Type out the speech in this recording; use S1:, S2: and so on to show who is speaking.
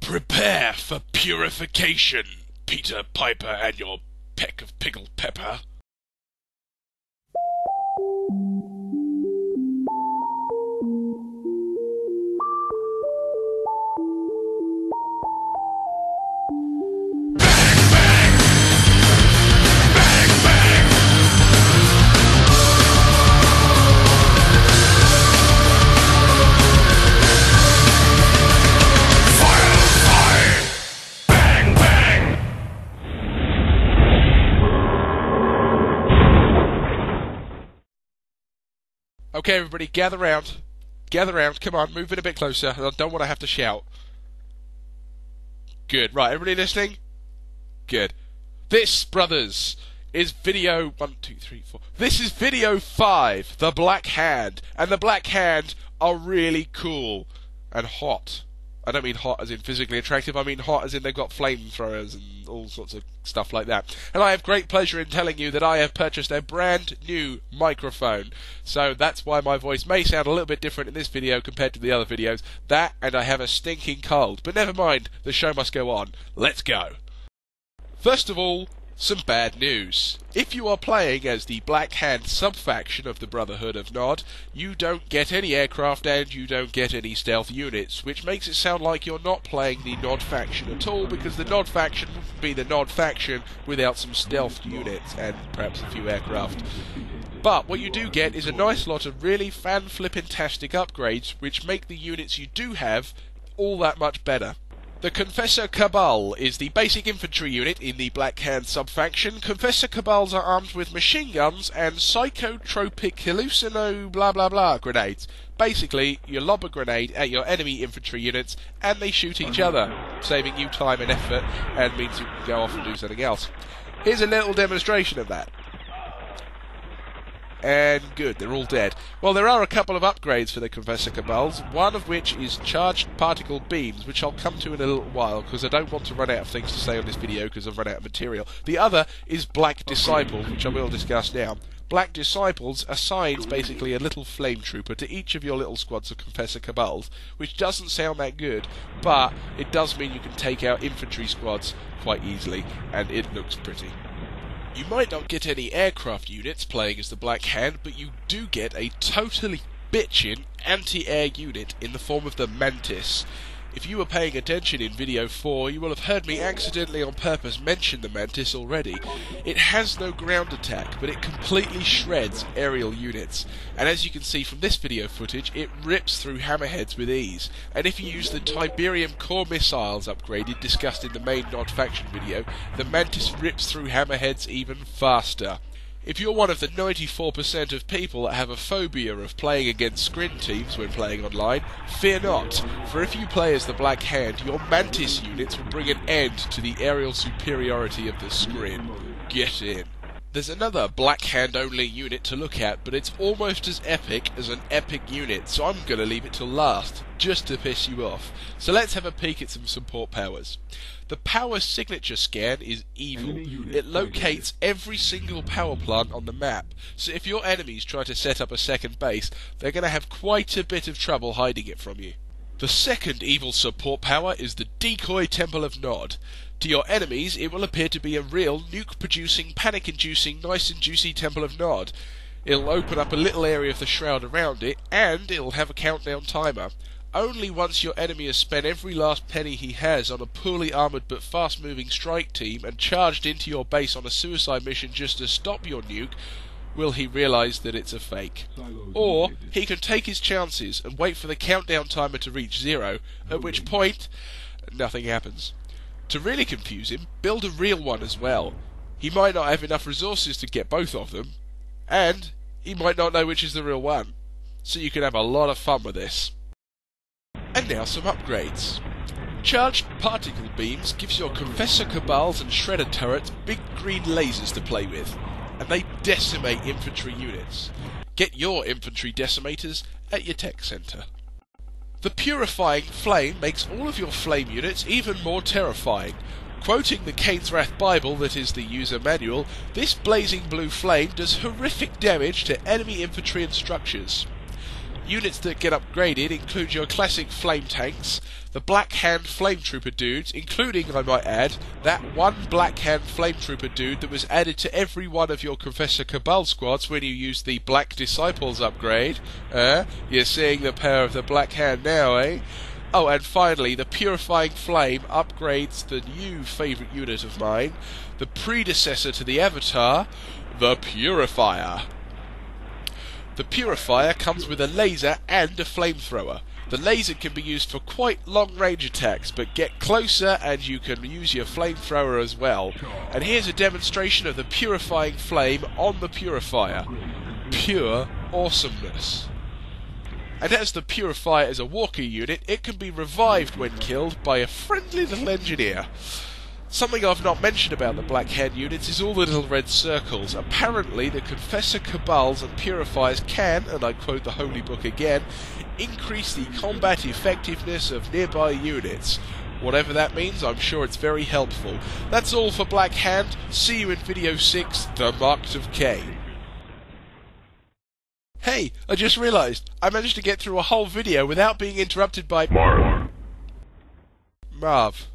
S1: Prepare for purification, Peter Piper and your peck of pickled pepper. Okay, everybody, gather round. Gather round. Come on, move it a bit closer. I don't want to have to shout. Good. Right, everybody listening? Good. This, brothers, is video 1, 2, 3, 4. This is video 5, the Black Hand. And the Black Hand are really cool and hot. I don't mean hot as in physically attractive, I mean hot as in they've got flamethrowers and all sorts of stuff like that. And I have great pleasure in telling you that I have purchased a brand new microphone. So that's why my voice may sound a little bit different in this video compared to the other videos. That, and I have a stinking cold. But never mind, the show must go on. Let's go. First of all, some bad news. If you are playing as the Black Hand sub-faction of the Brotherhood of Nod, you don't get any aircraft and you don't get any stealth units, which makes it sound like you're not playing the Nod faction at all, because the Nod faction wouldn't be the Nod faction without some stealth units and perhaps a few aircraft. But what you do get is a nice lot of really fan-flippin-tastic upgrades, which make the units you do have all that much better. The Confessor Cabal is the basic infantry unit in the Black Hand sub-faction. Confessor Cabals are armed with machine guns and psychotropic hallucino blah blah blah grenades. Basically, you lob a grenade at your enemy infantry units and they shoot each other, saving you time and effort and means you can go off and do something else. Here's a little demonstration of that. And good, they're all dead. Well, there are a couple of upgrades for the Confessor Cabals, one of which is charged particle beams, which I'll come to in a little while, because I don't want to run out of things to say on this video, because I've run out of material. The other is Black Disciples, which I will discuss now. Black Disciples assigns basically a little flame trooper to each of your little squads of Confessor Cabals, which doesn't sound that good, but it does mean you can take out infantry squads quite easily, and it looks pretty. You might not get any aircraft units playing as the Black Hand, but you do get a totally bitchin' anti-air unit in the form of the Mantis. If you were paying attention in video 4, you will have heard me accidentally on purpose mention the Mantis already. It has no ground attack, but it completely shreds aerial units. And as you can see from this video footage, it rips through hammerheads with ease. And if you use the Tiberium core missiles upgraded discussed in the main Nod faction video, the Mantis rips through hammerheads even faster. If you're one of the 94% of people that have a phobia of playing against screen teams when playing online, fear not, for if you play as the Black Hand, your Mantis units will bring an end to the aerial superiority of the screen. Get in. There's another Black Hand only unit to look at, but it's almost as epic as an epic unit, so I'm going to leave it till last, just to piss you off. So let's have a peek at some support powers. The power signature scan is evil. It locates every single power plant on the map, so if your enemies try to set up a second base, they're going to have quite a bit of trouble hiding it from you. The second evil support power is the Decoy Temple of Nod. To your enemies, it will appear to be a real nuke-producing, panic-inducing, nice and juicy Temple of Nod. It'll open up a little area of the shroud around it, and it'll have a countdown timer. Only once your enemy has spent every last penny he has on a poorly armoured but fast-moving strike team and charged into your base on a suicide mission just to stop your nuke, will he realise that it's a fake. Or he can take his chances and wait for the countdown timer to reach 0, at which point nothing happens. To really confuse him, build a real one as well. He might not have enough resources to get both of them, and he might not know which is the real one. So you can have a lot of fun with this. And now some upgrades. Charged particle beams gives your Confessor Cabals and Shredder turrets big green lasers to play with, and they decimate infantry units. Get your infantry decimators at your tech centre. The Purifying flame makes all of your flame units even more terrifying. Quoting the Kane's Wrath Bible that is the user manual, this blazing blue flame does horrific damage to enemy infantry and structures. Units that get upgraded include your classic flame tanks, the Black Hand Flame Trooper dudes, including, I might add, that one Black Hand Flame Trooper dude that was added to every one of your Confessor Cabal squads when you used the Black Disciples upgrade. You're seeing the power of the Black Hand now, eh? Oh, and finally, the Purifying Flame upgrades the new favourite unit of mine, the predecessor to the Avatar, the Purifier. The Purifier comes with a laser and a flamethrower. The laser can be used for quite long-range attacks, but get closer and you can use your flamethrower as well. And here's a demonstration of the Purifying Flame on the Purifier. Pure awesomeness. And as the Purifier is a walker unit, it can be revived when killed by a friendly little engineer. Something I've not mentioned about the Black Hand units is all the little red circles. Apparently, the Confessor Cabals and Purifiers can, and I quote the Holy Book again, increase the combat effectiveness of nearby units. Whatever that means, I'm sure it's very helpful. That's all for Black Hand. See you in video 6, The Marks of Kane. Hey, I just realised, I managed to get through a whole video without being interrupted by Marv.